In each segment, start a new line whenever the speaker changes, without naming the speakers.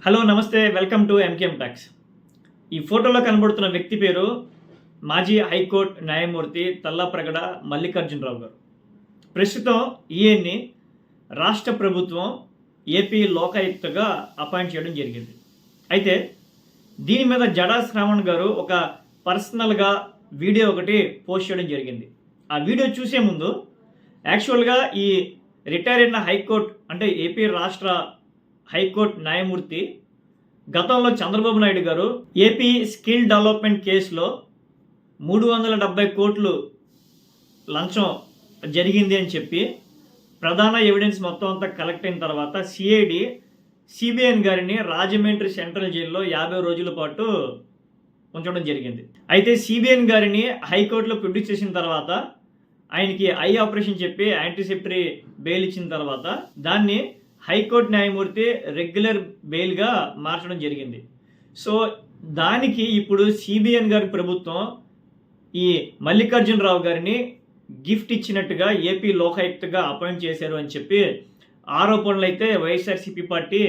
Hello నమస్తే, welcome to MKM talks. ఈ ఫోటోలో కనబడుతున్న వ్యక్తి పేరు మాజీ హైకోర్టు న్యాయమూర్తి తల్లాప్రగడ మల్లికార్జునరావు గారు. ప్రస్తుతం ఈయన్ని రాష్ట్ర ప్రభుత్వం ఏపీ లోకాయుక్తగా అపాయింట్ చేయడం జరిగింది. అయితే దీని మీద జడా శ్రావణ్ గారు ఒక పర్సనల్గా వీడియో ఒకటి పోస్ట్ చేయడం జరిగింది. ఆ వీడియో చూసే ముందు యాక్చువల్గా ఈ రిటైర్ అయిన హైకోర్టు అంటే ఏపీ రాష్ట్ర హైకోర్టు న్యాయమూర్తి గతంలో చంద్రబాబు నాయుడు గారు ఏపీ స్కిల్ డెవలప్మెంట్ కేసులో 370 కోట్లు లంచం జరిగింది అని చెప్పి ప్రధాన ఎవిడెన్స్ మొత్తం అంతా కలెక్ట్ అయిన తర్వాత సిఐడి సిబిఎన్ గారిని రాజమండ్రి సెంట్రల్ జైల్లో 50 రోజుల పాటు ఉంచడం జరిగింది. అయితే సిబిఎన్ గారిని హైకోర్టులో ప్రొడ్యూస్ చేసిన తర్వాత ఆయనకి ఐ ఆపరేషన్ చెప్పి యాంటిసిపటరీ బెయిల్ ఇచ్చిన తర్వాత దాన్ని హైకోర్టు న్యాయమూర్తి రెగ్యులర్ బెయిల్గా మార్చడం జరిగింది. సో దానికి ఇప్పుడు సిబిఎన్ గారి ప్రభుత్వం ఈ మల్లికార్జునరావు గారిని గిఫ్ట్ ఇచ్చినట్టుగా ఏపీ లోకాయుక్తగా అపాయింట్ చేశారు అని చెప్పి ఆరోపణలు అయితే వైఎస్ఆర్సీపీ పార్టీ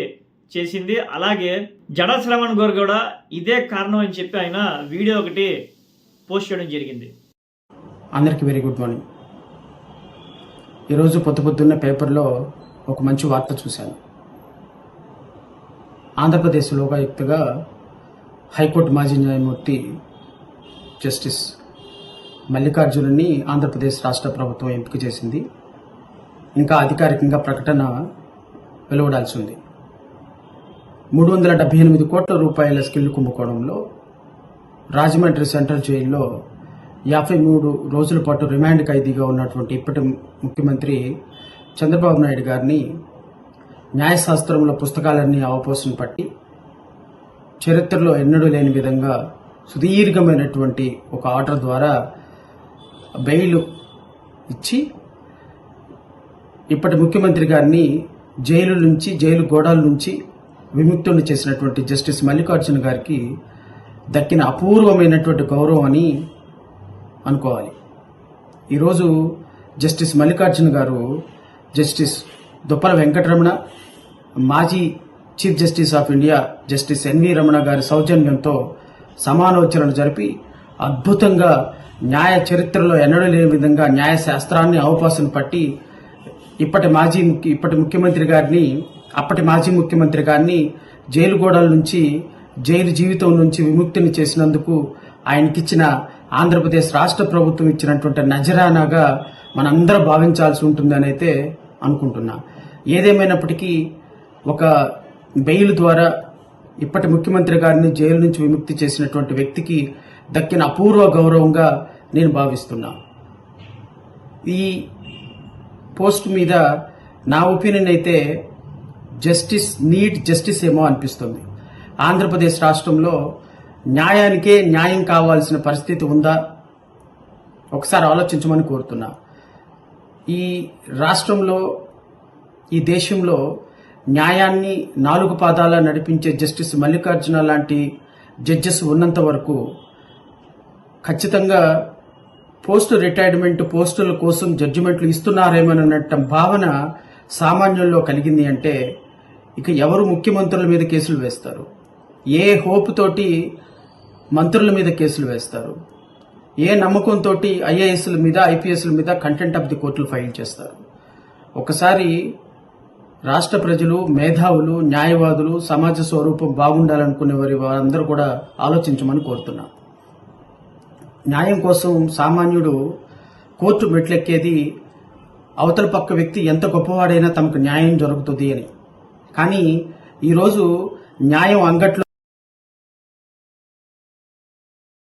చేసింది. అలాగే జడా శ్రావణ్ గారు కూడా ఇదే కారణం అని చెప్పి ఆయన వీడియో ఒకటి పోస్ట్ చేయడం జరిగింది.
అందరికీ వెరీ గుడ్ మార్నింగ్. ఈరోజు పొద్దున్న పేపర్లో ఒక మంచి వార్త చూశాను. ఆంధ్రప్రదేశ్ లోకాయుక్తగా హైకోర్టు మాజీ న్యాయమూర్తి జస్టిస్ మల్లికార్జునుని ఆంధ్రప్రదేశ్ రాష్ట్ర ప్రభుత్వం ఎంపిక చేసింది. ఇంకా అధికారికంగా ప్రకటన వెలువడాల్సి ఉంది. 378 కోట్ల రూపాయల స్కిల్ కుంభకోణంలో రాజమండ్రి సెంట్రల్ జైల్లో 53 రోజుల పాటు రిమాండ్ ఖైదీగా ఉన్నటువంటి ఇప్పటి ముఖ్యమంత్రి చంద్రబాబు నాయుడు గారిని న్యాయశాస్త్రంలో పుస్తకాలన్నీ అవపోసన పట్టి చరిత్రలో ఎన్నడూ లేని విధంగా సుదీర్ఘమైనటువంటి ఒక ఆర్డర్ ద్వారా బెయిల్ ఇచ్చి ఇప్పటి ముఖ్యమంత్రి గారిని జైలు గోడాల నుంచి విముక్తుని చేసినటువంటి జస్టిస్ మల్లికార్జున గారికి దక్కిన అపూర్వమైనటువంటి గౌరవం అని అనుకోవాలి. ఈరోజు జస్టిస్ మల్లికార్జున గారు జస్టిస్ దుప్పల వెంకటరమణ, మాజీ chief justice of India justice NV Ramana గారి సౌజన్యంతో సమాలోచనలు జరిపి అద్భుతంగా న్యాయ చరిత్రలో ఎన్నడూ లేని విధంగా న్యాయశాస్త్రాన్ని అవకాశం పట్టి ఇప్పటి ముఖ్యమంత్రి గారిని అప్పటి మాజీ ముఖ్యమంత్రి గారిని జైలు గోడల నుంచి జైలు జీవితం నుంచి విముక్తిని చేసినందుకు ఆయనకిచ్చిన ఆంధ్రప్రదేశ్ రాష్ట్ర ప్రభుత్వం ఇచ్చినటువంటి నజరానాగా మనందరం భావించాల్సి ఉంటుందని అయితే అనుకుంటున్నా. ఏదేమైనప్పటికీ ఒక బెయిల్ ద్వారా ఇప్పటి ముఖ్యమంత్రి గారిని జైలు నుంచి విముక్తి చేసినటువంటి వ్యక్తికి దక్కిన అపూర్వ గౌరవంగా నేను భావిస్తున్నా. ఈ పోస్ట్ మీద నా ఒపీనియన్ అయితే జస్టిస్ ఏమో అనిపిస్తుంది. ఆంధ్రప్రదేశ్ రాష్ట్రంలో న్యాయానికే న్యాయం కావాల్సిన పరిస్థితి ఉందా ఒకసారి ఆలోచించమని కోరుతున్నా. ఈ రాష్ట్రంలో ఈ దేశంలో న్యాయాన్ని 4 పాదాల నడిపించే జస్టిస్ మల్లికార్జున లాంటి జడ్జెస్ ఉన్నంత వరకు ఖచ్చితంగా రిటైర్మెంట్ పోస్టుల కోసం జడ్జిమెంట్లు ఇస్తున్నారేమోనన్న భావన సామాన్యుల్లో కలిగింది అంటే ఇక ఎవరు ముఖ్యమంత్రుల మీద కేసులు వేస్తారు? ఏ హోప్ తోటి మంత్రుల మీద కేసులు వేస్తారు? ఏ నమ్మకంతో ఐఏఎస్ల మీద ఐపీఎస్ల మీద కంటెంప్ట్ ఆఫ్ ది కోర్టులు ఫైల్ చేస్తారు? ఒకసారి రాష్ట్ర ప్రజలు, మేధావులు, న్యాయవాదులు, సమాజ స్వరూపం బాగుండాలనుకునే వారందరూ కూడా ఆలోచించమని కోరుతున్నా. న్యాయం కోసం సామాన్యుడు కోర్టు మెట్లెక్కేది అవతల పక్క వ్యక్తి ఎంత గొప్పవాడైనా తమకు న్యాయం జరుగుతుంది అని. కానీ ఈరోజు న్యాయం అంగట్లో